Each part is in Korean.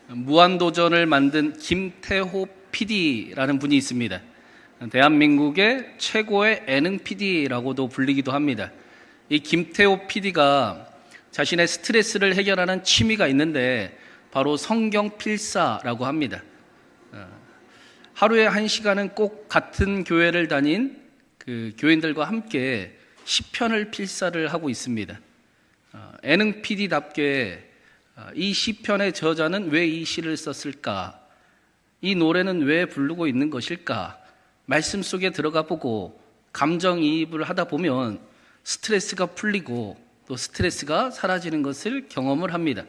무한도전을 만든 김태호 PD라는 분이 있습니다. 대한민국의 최고의 예능 PD라고도 불리기도 합니다. 이 김태호 PD가 자신의 스트레스를 해결하는 취미가 있는데 바로 성경 필사라고 합니다. 하루에 1시간은 꼭 같은 교회를 다닌 그 교인들과 함께 시편을 필사를 하고 있습니다. 예능 PD답게 이 시편의 저자는 왜 이 시를 썼을까? 이 노래는 왜 부르고 있는 것일까? 말씀 속에 들어가 보고 감정이입을 하다 보면 스트레스가 풀리고 또 스트레스가 사라지는 것을 경험을 합니다.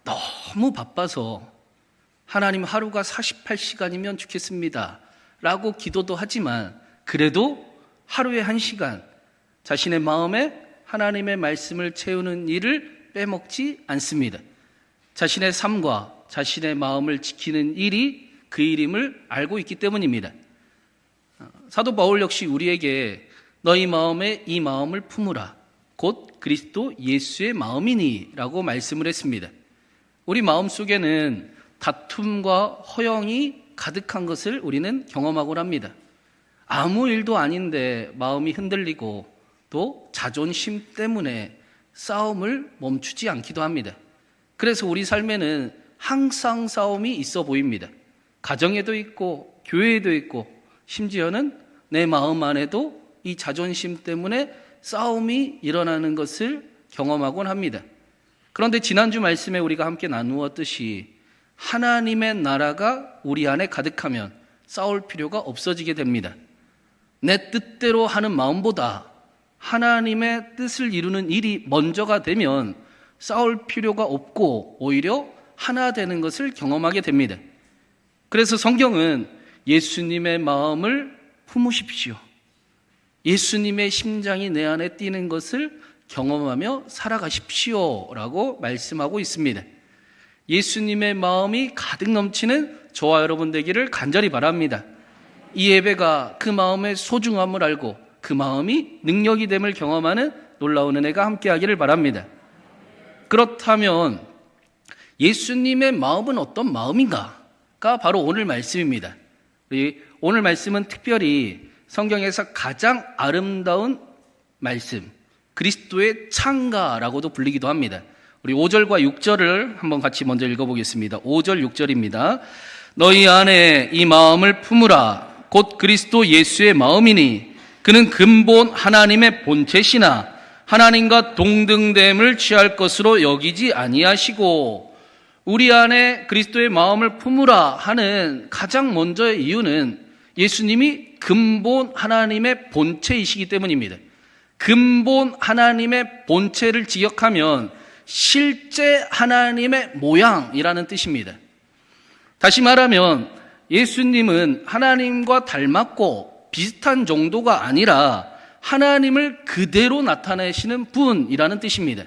너무 바빠서 하나님 하루가 48시간이면 좋겠습니다 라고 기도도 하지만 그래도 하루에 1시간 자신의 마음에 하나님의 말씀을 채우는 일을 빼먹지 않습니다. 자신의 삶과 자신의 마음을 지키는 일이 그 일임을 알고 있기 때문입니다. 사도 바울 역시 우리에게 너희 마음에 이 마음을 품으라 곧 그리스도 예수의 마음이니 라고 말씀을 했습니다. 우리 마음 속에는 다툼과 허영이 가득한 것을 우리는 경험하곤 합니다. 아무 일도 아닌데 마음이 흔들리고 또 자존심 때문에 싸움을 멈추지 않기도 합니다. 그래서 우리 삶에는 항상 싸움이 있어 보입니다. 가정에도 있고 교회에도 있고 심지어는 내 마음 안에도 이 자존심 때문에 싸움이 일어나는 것을 경험하곤 합니다. 그런데 지난주 말씀에 우리가 함께 나누었듯이 하나님의 나라가 우리 안에 가득하면 싸울 필요가 없어지게 됩니다. 내 뜻대로 하는 마음보다 하나님의 뜻을 이루는 일이 먼저가 되면 싸울 필요가 없고 오히려 하나 되는 것을 경험하게 됩니다. 그래서 성경은 예수님의 마음을 품으십시오. 예수님의 심장이 내 안에 뛰는 것을 경험하며 살아가십시오 라고 말씀하고 있습니다. 예수님의 마음이 가득 넘치는 저와 여러분 되기를 간절히 바랍니다. 이 예배가 그 마음의 소중함을 알고 그 마음이 능력이 됨을 경험하는 놀라운 은혜가 함께하기를 바랍니다. 그렇다면 예수님의 마음은 어떤 마음인가가 바로 오늘 말씀입니다. 오늘 말씀은 특별히 성경에서 가장 아름다운 말씀, 그리스도의 창가라고도 불리기도 합니다. 우리 5절과 6절을 한번 같이 먼저 읽어보겠습니다. 5절 6절입니다. 너희 안에 이 마음을 품으라 곧 그리스도 예수의 마음이니 그는 근본 하나님의 본체시나 하나님과 동등됨을 취할 것으로 여기지 아니하시고. 우리 안에 그리스도의 마음을 품으라 하는 가장 먼저의 이유는 예수님이 근본 하나님의 본체이시기 때문입니다. 근본 하나님의 본체를 지역하면 실제 하나님의 모양이라는 뜻입니다. 다시 말하면 예수님은 하나님과 닮았고 비슷한 정도가 아니라 하나님을 그대로 나타내시는 분이라는 뜻입니다.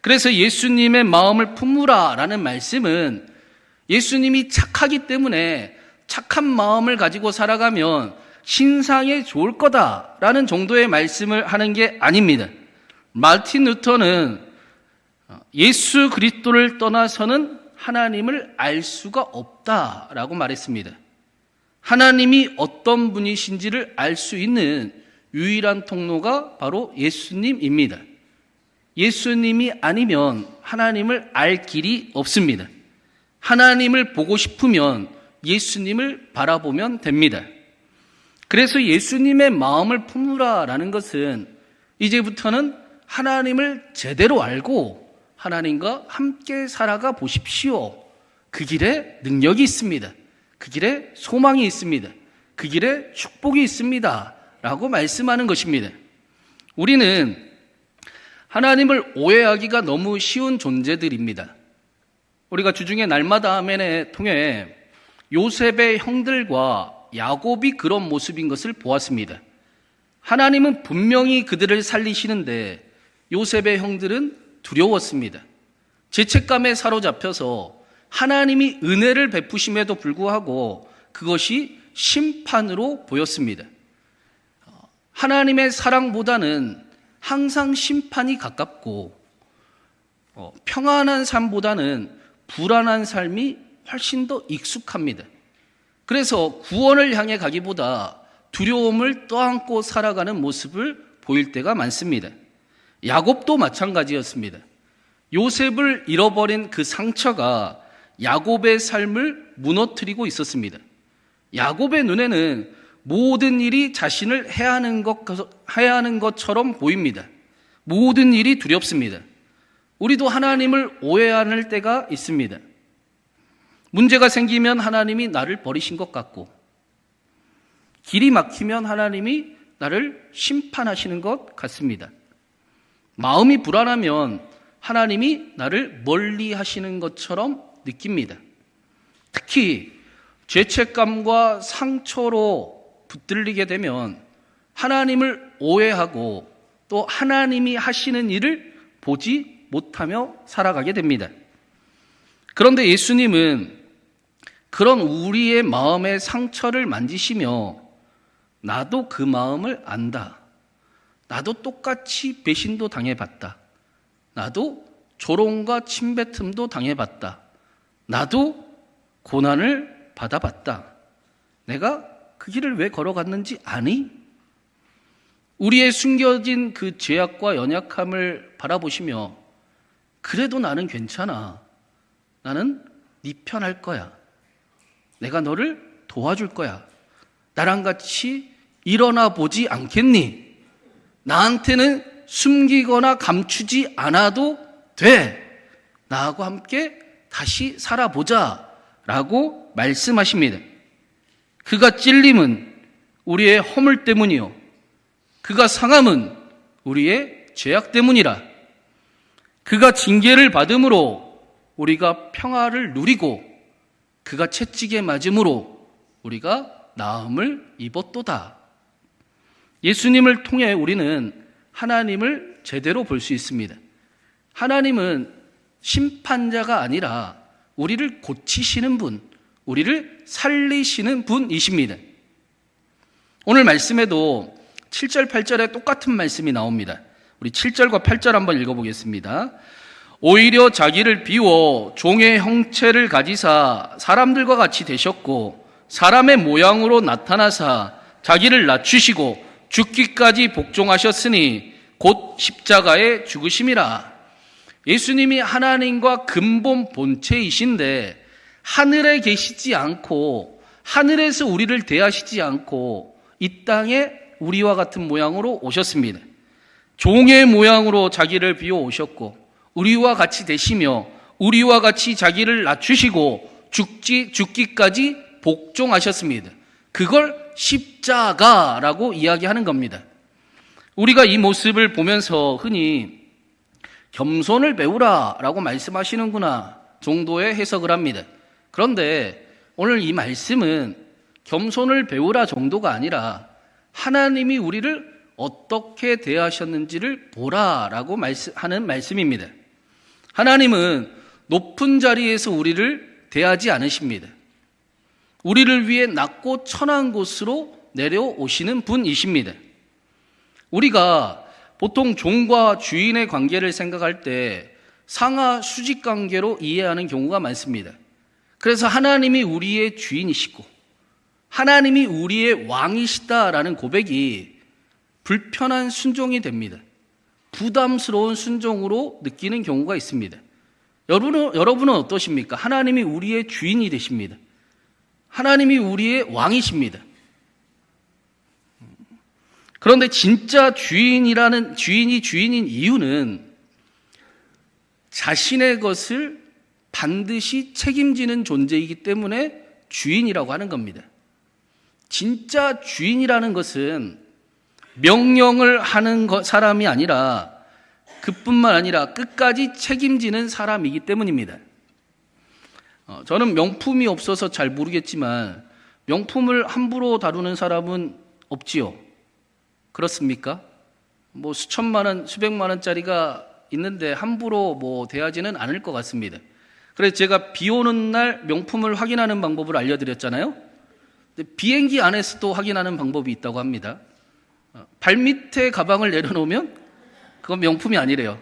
그래서 예수님의 마음을 품으라 라는 말씀은 예수님이 착하기 때문에 착한 마음을 가지고 살아가면 신상에 좋을 거다라는 정도의 말씀을 하는 게 아닙니다. 마틴 루터는 예수 그리스도를 떠나서는 하나님을 알 수가 없다라고 말했습니다. 하나님이 어떤 분이신지를 알 수 있는 유일한 통로가 바로 예수님입니다. 예수님이 아니면 하나님을 알 길이 없습니다. 하나님을 보고 싶으면 예수님을 바라보면 됩니다. 그래서 예수님의 마음을 품으라라는 것은 이제부터는 하나님을 제대로 알고 하나님과 함께 살아가 보십시오. 그 길에 능력이 있습니다. 그 길에 소망이 있습니다. 그 길에 축복이 있습니다 라고 말씀하는 것입니다. 우리는 하나님을 오해하기가 너무 쉬운 존재들입니다. 우리가 주중에 날마다 아멘에 통해 요셉의 형들과 야곱이 그런 모습인 것을 보았습니다. 하나님은 분명히 그들을 살리시는데 요셉의 형들은 두려웠습니다. 죄책감에 사로잡혀서 하나님이 은혜를 베푸심에도 불구하고 그것이 심판으로 보였습니다. 하나님의 사랑보다는 항상 심판이 가깝고 평안한 삶보다는 불안한 삶이 훨씬 더 익숙합니다. 그래서 구원을 향해 가기보다 두려움을 떠안고 살아가는 모습을 보일 때가 많습니다. 야곱도 마찬가지였습니다. 요셉을 잃어버린 그 상처가 야곱의 삶을 무너뜨리고 있었습니다. 야곱의 눈에는 모든 일이 자신을 해하는 것처럼 보입니다. 모든 일이 두렵습니다. 우리도 하나님을 오해하는 때가 있습니다. 문제가 생기면 하나님이 나를 버리신 것 같고, 길이 막히면 하나님이 나를 심판하시는 것 같습니다. 마음이 불안하면 하나님이 나를 멀리 하시는 것처럼 느낍니다. 특히 죄책감과 상처로 붙들리게 되면 하나님을 오해하고 또 하나님이 하시는 일을 보지 못하며 살아가게 됩니다. 그런데 예수님은 그런 우리의 마음의 상처를 만지시며 나도 그 마음을 안다. 나도 똑같이 배신도 당해봤다. 나도 조롱과 침뱉음도 당해봤다. 나도 고난을 받아봤다. 내가 그 길을 왜 걸어갔는지 아니? 우리의 숨겨진 그 죄악과 연약함을 바라보시며 그래도 나는 괜찮아. 나는 네 편 할 거야. 내가 너를 도와줄 거야. 나랑 같이 일어나 보지 않겠니? 나한테는 숨기거나 감추지 않아도 돼. 나하고 함께 다시 살아보자 라고 말씀하십니다. 그가 찔림은 우리의 허물 때문이요, 그가 상함은 우리의 죄악 때문이라. 그가 징계를 받음으로 우리가 평화를 누리고 그가 채찍에 맞음으로 우리가 나음을 입었도다. 예수님을 통해 우리는 하나님을 제대로 볼 수 있습니다. 하나님은 심판자가 아니라 우리를 고치시는 분, 우리를 살리시는 분이십니다. 오늘 말씀에도 7절, 8절에 똑같은 말씀이 나옵니다. 우리 7절과 8절 한번 읽어보겠습니다. 오히려 자기를 비워 종의 형체를 가지사 사람들과 같이 되셨고 사람의 모양으로 나타나사 자기를 낮추시고 죽기까지 복종하셨으니 곧 십자가에 죽으심이라. 예수님이 하나님과 근본 본체이신데 하늘에 계시지 않고 하늘에서 우리를 대하시지 않고 이 땅에 우리와 같은 모양으로 오셨습니다. 종의 모양으로 자기를 비워 오셨고 우리와 같이 되시며 우리와 같이 자기를 낮추시고 죽기까지 복종하셨습니다. 그걸 십자가라고 이야기하는 겁니다. 우리가 이 모습을 보면서 흔히 겸손을 배우라 라고 말씀하시는구나 정도의 해석을 합니다. 그런데 오늘 이 말씀은 겸손을 배우라 정도가 아니라 하나님이 우리를 어떻게 대하셨는지를 보라라고 하는 말씀입니다. 하나님은 높은 자리에서 우리를 대하지 않으십니다. 우리를 위해 낮고 천한 곳으로 내려오시는 분이십니다. 우리가 보통 종과 주인의 관계를 생각할 때 상하 수직 관계로 이해하는 경우가 많습니다. 그래서 하나님이 우리의 주인이시고 하나님이 우리의 왕이시다라는 고백이 불편한 순종이 됩니다. 부담스러운 순종으로 느끼는 경우가 있습니다. 여러분은 어떠십니까? 하나님이 우리의 주인이 되십니다. 하나님이 우리의 왕이십니다. 그런데 진짜 주인인 이유는 자신의 것을 반드시 책임지는 존재이기 때문에 주인이라고 하는 겁니다. 진짜 주인이라는 것은 명령을 하는 사람이 아니라 그뿐만 아니라 끝까지 책임지는 사람이기 때문입니다. 저는 명품이 없어서 잘 모르겠지만 명품을 함부로 다루는 사람은 없지요. 그렇습니까? 뭐 수천만 원, 수백만 원짜리가 있는데 함부로 대하지는 않을 것 같습니다. 그래서 제가 비 오는 날 명품을 확인하는 방법을 알려드렸잖아요. 근데 비행기 안에서도 확인하는 방법이 있다고 합니다. 발밑에 가방을 내려놓으면 그건 명품이 아니래요.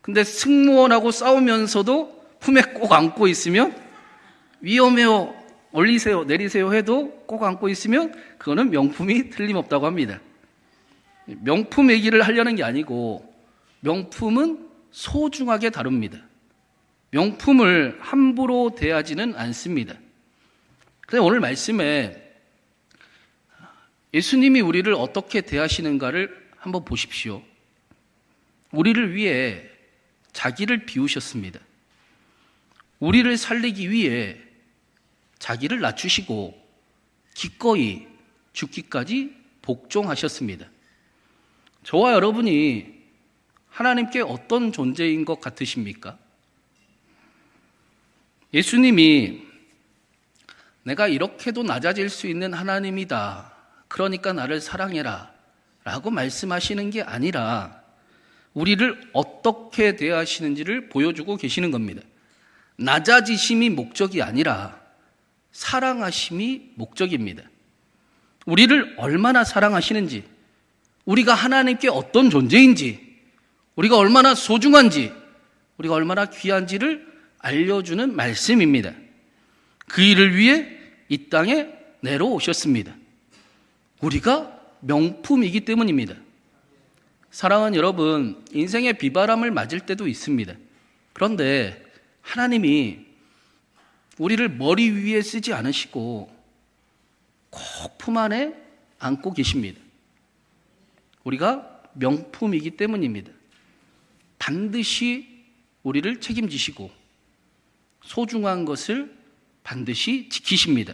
근데 승무원하고 싸우면서도 품에 꼭 안고 있으면 위험해요, 올리세요, 내리세요 해도 꼭 안고 있으면 그거는 명품이 틀림없다고 합니다. 명품 얘기를 하려는 게 아니고 명품은 소중하게 다룹니다. 명품을 함부로 대하지는 않습니다. 그래서 오늘 말씀에 예수님이 우리를 어떻게 대하시는가를 한번 보십시오. 우리를 위해 자기를 비우셨습니다. 우리를 살리기 위해 자기를 낮추시고 기꺼이 죽기까지 복종하셨습니다. 저와 여러분이 하나님께 어떤 존재인 것 같으십니까? 예수님이 내가 이렇게도 낮아질 수 있는 하나님이다, 그러니까 나를 사랑해라 라고 말씀하시는 게 아니라 우리를 어떻게 대하시는지를 보여주고 계시는 겁니다. 낮아지심이 목적이 아니라 사랑하심이 목적입니다. 우리를 얼마나 사랑하시는지, 우리가 하나님께 어떤 존재인지, 우리가 얼마나 소중한지, 우리가 얼마나 귀한지를 알려주는 말씀입니다. 그 일을 위해 이 땅에 내려오셨습니다. 우리가 명품이기 때문입니다. 사랑하는 여러분, 인생의 비바람을 맞을 때도 있습니다. 그런데 하나님이 우리를 머리 위에 쓰지 않으시고 꼭 품 안에 안고 계십니다. 우리가 명품이기 때문입니다. 반드시 우리를 책임지시고 소중한 것을 반드시 지키십니다.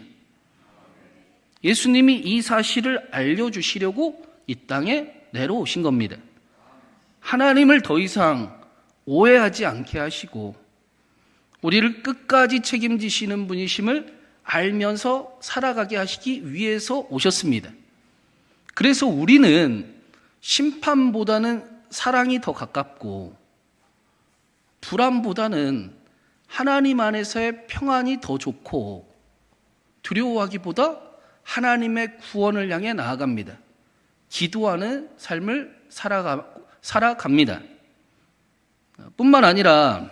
예수님이 이 사실을 알려주시려고 이 땅에 내려오신 겁니다. 하나님을 더 이상 오해하지 않게 하시고 우리를 끝까지 책임지시는 분이심을 알면서 살아가게 하시기 위해서 오셨습니다. 그래서 우리는 심판보다는 사랑이 더 가깝고 불안보다는 하나님 안에서의 평안이 더 좋고 두려워하기보다 하나님의 구원을 향해 나아갑니다. 기도하는 삶을 살아갑니다. 뿐만 아니라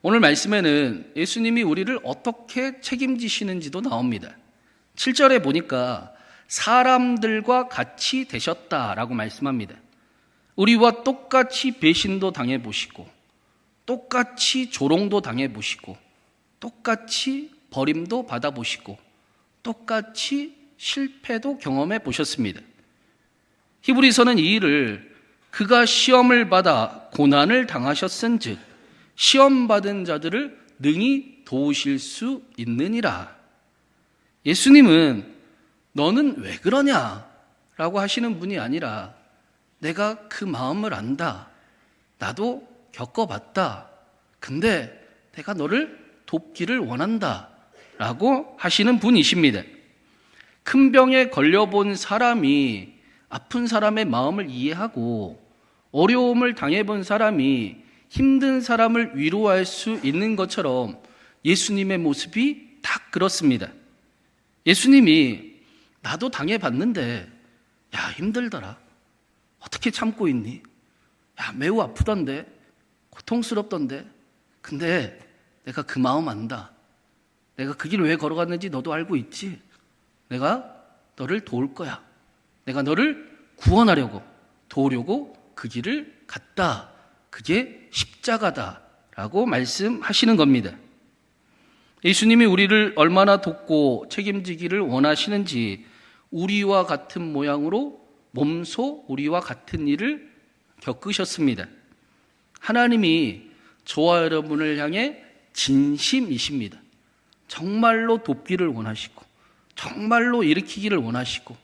오늘 말씀에는 예수님이 우리를 어떻게 책임지시는지도 나옵니다. 7절에 보니까 사람들과 같이 되셨다라고 말씀합니다. 우리와 똑같이 배신도 당해보시고 똑같이 조롱도 당해보시고 똑같이 버림도 받아보시고 똑같이 실패도 경험해 보셨습니다. 히브리서는 이 일을 그가 시험을 받아 고난을 당하셨은즉 시험 받은 자들을 능히 도우실 수 있느니라. 예수님은 너는 왜 그러냐 라고 하시는 분이 아니라 내가 그 마음을 안다, 나도 겪어봤다, 근데 내가 너를 돕기를 원한다 라고 하시는 분이십니다. 큰 병에 걸려본 사람이 아픈 사람의 마음을 이해하고 어려움을 당해본 사람이 힘든 사람을 위로할 수 있는 것처럼 예수님의 모습이 딱 그렇습니다. 예수님이 나도 당해봤는데 야 힘들더라, 어떻게 참고 있니? 야 매우 아프던데, 고통스럽던데, 근데 내가 그 마음 안다, 내가 그 길 왜 걸어갔는지 너도 알고 있지? 내가 너를 도울 거야, 내가 너를 구원하려고 도우려고 그 길을 갔다, 그게 십자가다라고 말씀하시는 겁니다. 예수님이 우리를 얼마나 돕고 책임지기를 원하시는지 우리와 같은 모양으로 몸소 우리와 같은 일을 겪으셨습니다. 하나님이 저와 여러분을 향해 진심이십니다. 정말로 돕기를 원하시고 정말로 일으키기를 원하시고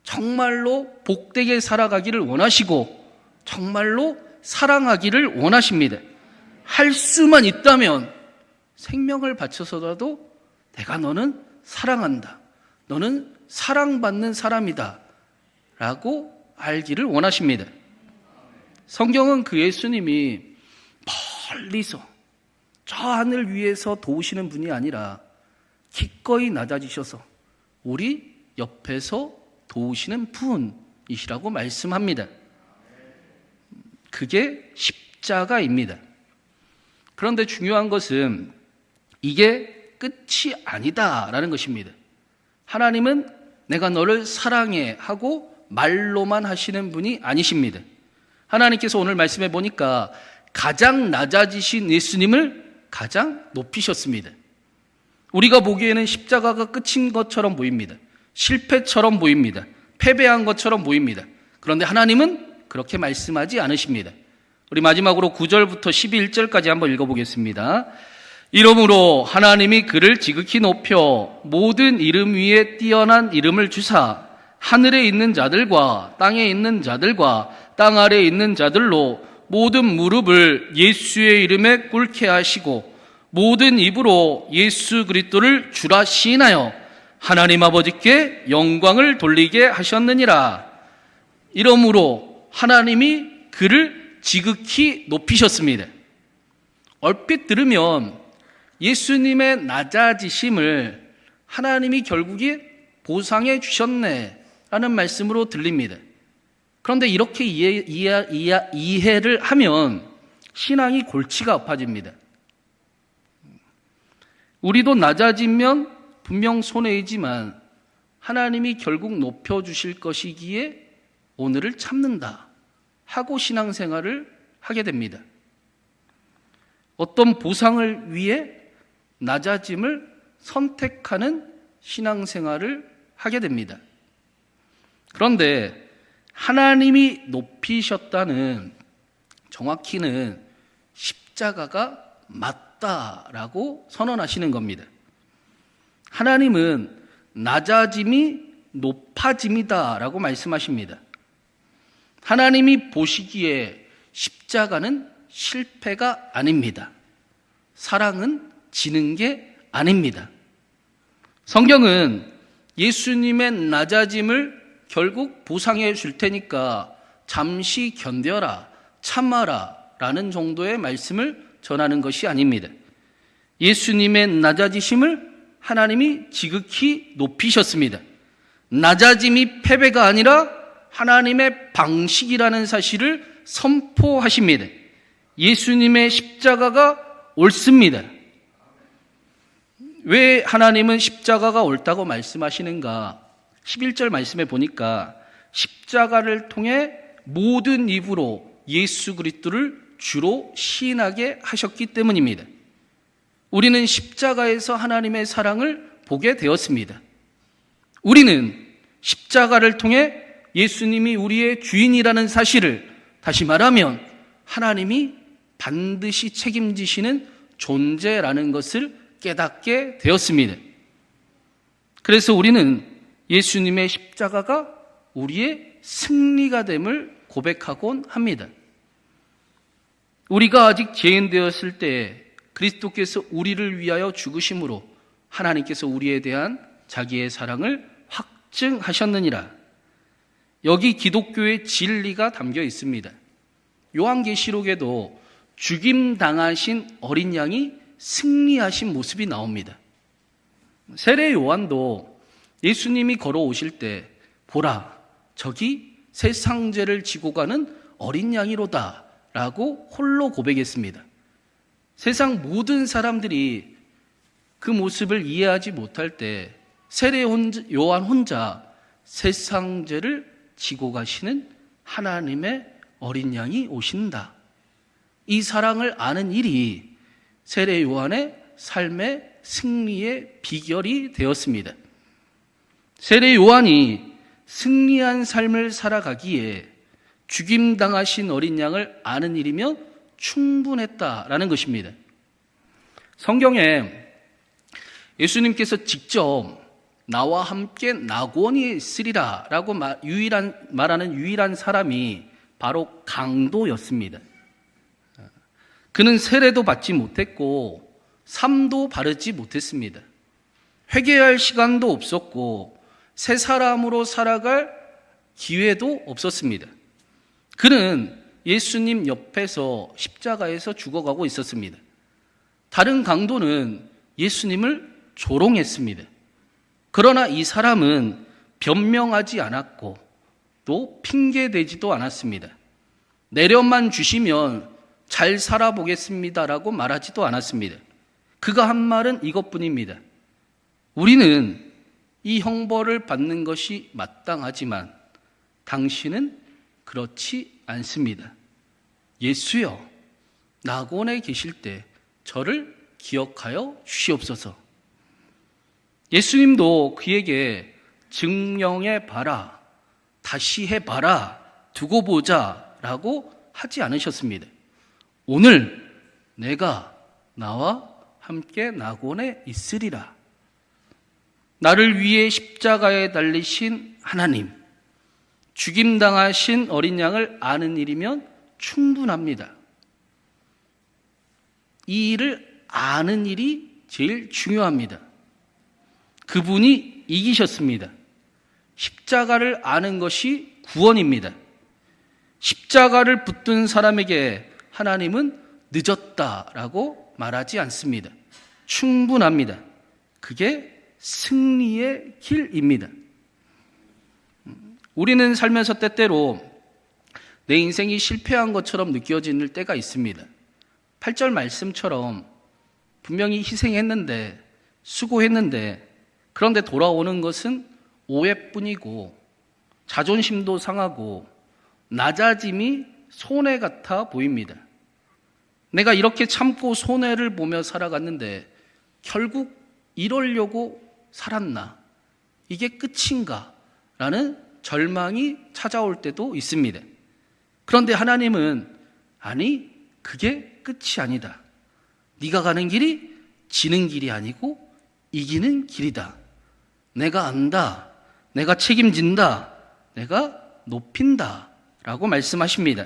정말로 복되게 살아가기를 원하시고 정말로 사랑하기를 원하십니다. 할 수만 있다면 생명을 바쳐서라도 내가 너는 사랑한다, 너는 사랑받는 사람이다 라고 알기를 원하십니다. 성경은 그 예수님이 멀리서 저 하늘 위에서 도우시는 분이 아니라 기꺼이 낮아지셔서 우리 옆에서 도우시는 분이시라고 말씀합니다. 그게 십자가입니다. 그런데 중요한 것은 이게 끝이 아니다라는 것입니다. 하나님은 내가 너를 사랑해 하고 말로만 하시는 분이 아니십니다. 하나님께서 오늘 말씀해 보니까 가장 낮아지신 예수님을 가장 높이셨습니다. 우리가 보기에는 십자가가 끝인 것처럼 보입니다. 실패처럼 보입니다. 패배한 것처럼 보입니다. 그런데 하나님은 그렇게 말씀하지 않으십니다. 우리 마지막으로 9절부터 11절까지 한번 읽어보겠습니다. 이러므로 하나님이 그를 지극히 높여 모든 이름 위에 뛰어난 이름을 주사 하늘에 있는 자들과 땅에 있는 자들과 땅 아래에 있는 자들로 모든 무릎을 예수의 이름에 꿇게 하시고 모든 입으로 예수 그리스도를 주라 시인하여 하나님 아버지께 영광을 돌리게 하셨느니라. 이러므로 하나님이 그를 지극히 높이셨습니다. 얼핏 들으면 예수님의 낮아지심을 하나님이 결국에 보상해 주셨네 라는 말씀으로 들립니다. 그런데 이렇게 이해를 하면 신앙이 골치가 아파집니다. 우리도 낮아지면 분명 손해이지만 하나님이 결국 높여주실 것이기에 오늘을 참는다 하고 신앙생활을 하게 됩니다. 어떤 보상을 위해 낮아짐을 선택하는 신앙생활을 하게 됩니다. 그런데 하나님이 높이셨다는, 정확히는 십자가가 맞다라고 선언하시는 겁니다. 하나님은 낮아짐이 높아짐이다라고 말씀하십니다. 하나님이 보시기에 십자가는 실패가 아닙니다. 사랑은 지는 게 아닙니다. 성경은 예수님의 낮아짐을 결국 보상해 줄 테니까 잠시 견뎌라, 참아라 라는 정도의 말씀을 전하는 것이 아닙니다. 예수님의 낮아지심을 하나님이 지극히 높이셨습니다. 낮아짐이 패배가 아니라 하나님의 방식이라는 사실을 선포하십니다. 예수님의 십자가가 옳습니다. 왜 하나님은 십자가가 옳다고 말씀하시는가? 11절 말씀에 보니까 십자가를 통해 모든 입으로 예수 그리스도를 주로 시인하게 하셨기 때문입니다. 우리는 십자가에서 하나님의 사랑을 보게 되었습니다. 우리는 십자가를 통해 예수님이 우리의 주인이라는 사실을, 다시 말하면 하나님이 반드시 책임지시는 존재라는 것을 깨닫게 되었습니다. 그래서 우리는 예수님의 십자가가 우리의 승리가 됨을 고백하곤 합니다. 우리가 아직 죄인 되었을 때 그리스도께서 우리를 위하여 죽으심으로 하나님께서 우리에 대한 자기의 사랑을 확증하셨느니라. 여기 기독교의 진리가 담겨 있습니다. 요한계시록에도 죽임당하신 어린 양이 승리하신 모습이 나옵니다. 세례 요한도 예수님이 걸어오실 때 보라, 저기 세상 죄를 지고 가는 어린 양이로다 라고 홀로 고백했습니다. 세상 모든 사람들이 그 모습을 이해하지 못할 때 세례 요한 혼자 세상 죄를 지고 가시는 하나님의 어린 양이 오신다. 이 사랑을 아는 일이 세례 요한의 삶의 승리의 비결이 되었습니다. 세례 요한이 승리한 삶을 살아가기에 죽임당하신 어린 양을 아는 일이면 충분했다라는 것입니다. 성경에 예수님께서 직접 나와 함께 낙원이 있으리라 라고 말하는 유일한 사람이 바로 강도였습니다. 그는 세례도 받지 못했고 삶도 바르지 못했습니다. 회개할 시간도 없었고 새 사람으로 살아갈 기회도 없었습니다. 그는 예수님 옆에서 십자가에서 죽어가고 있었습니다. 다른 강도는 예수님을 조롱했습니다. 그러나 이 사람은 변명하지 않았고 또 핑계대지도 않았습니다. 내려만 주시면 잘 살아보겠습니다라고 말하지도 않았습니다. 그가 한 말은 이것뿐입니다. 우리는 이 형벌을 받는 것이 마땅하지만 당신은 그렇지 않습니다. 예수여, 낙원에 계실 때 저를 기억하여 주시옵소서. 예수님도 그에게 증명해 봐라, 다시 해 봐라, 두고 보자 라고 하지 않으셨습니다. 오늘 내가 나와 함께 낙원에 있으리라. 나를 위해 십자가에 달리신 하나님, 죽임당하신 어린 양을 아는 일이면 충분합니다. 이 일을 아는 일이 제일 중요합니다. 그분이 이기셨습니다. 십자가를 아는 것이 구원입니다. 십자가를 붙든 사람에게 하나님은 늦었다라고 말하지 않습니다. 충분합니다. 그게 승리의 길입니다. 우리는 살면서 때때로 내 인생이 실패한 것처럼 느껴지는 때가 있습니다. 8절 말씀처럼 분명히 희생했는데, 수고했는데, 그런데 돌아오는 것은 오해뿐이고 자존심도 상하고 낮아짐이 손해 같아 보입니다. 내가 이렇게 참고 손해를 보며 살아갔는데 결국 이러려고 살았나? 이게 끝인가? 라는 절망이 찾아올 때도 있습니다. 그런데 하나님은 아니, 그게 끝이 아니다. 네가 가는 길이 지는 길이 아니고 이기는 길이다. 내가 안다. 내가 책임진다. 내가 높인다. 라고 말씀하십니다.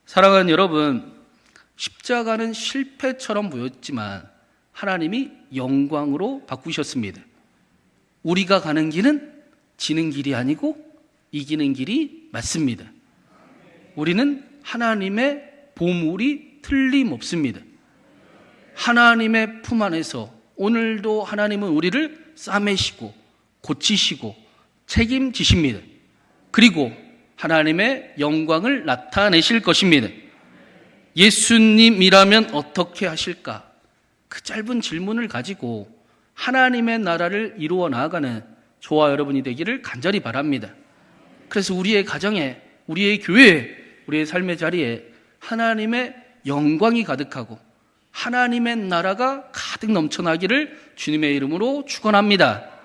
사랑하는 여러분, 십자가는 실패처럼 보였지만 하나님이 영광으로 바꾸셨습니다. 우리가 가는 길은 지는 길이 아니고 이기는 길이 맞습니다. 우리는 하나님의 보물이 틀림없습니다. 하나님의 품 안에서 오늘도 하나님은 우리를 싸매시고 고치시고 책임지십니다. 그리고 하나님의 영광을 나타내실 것입니다. 예수님이라면 어떻게 하실까? 그 짧은 질문을 가지고 하나님의 나라를 이루어 나아가는 저와 여러분이 되기를 간절히 바랍니다. 그래서 우리의 가정에, 우리의 교회에, 우리의 삶의 자리에 하나님의 영광이 가득하고 하나님의 나라가 가득 넘쳐나기를 주님의 이름으로 축원합니다.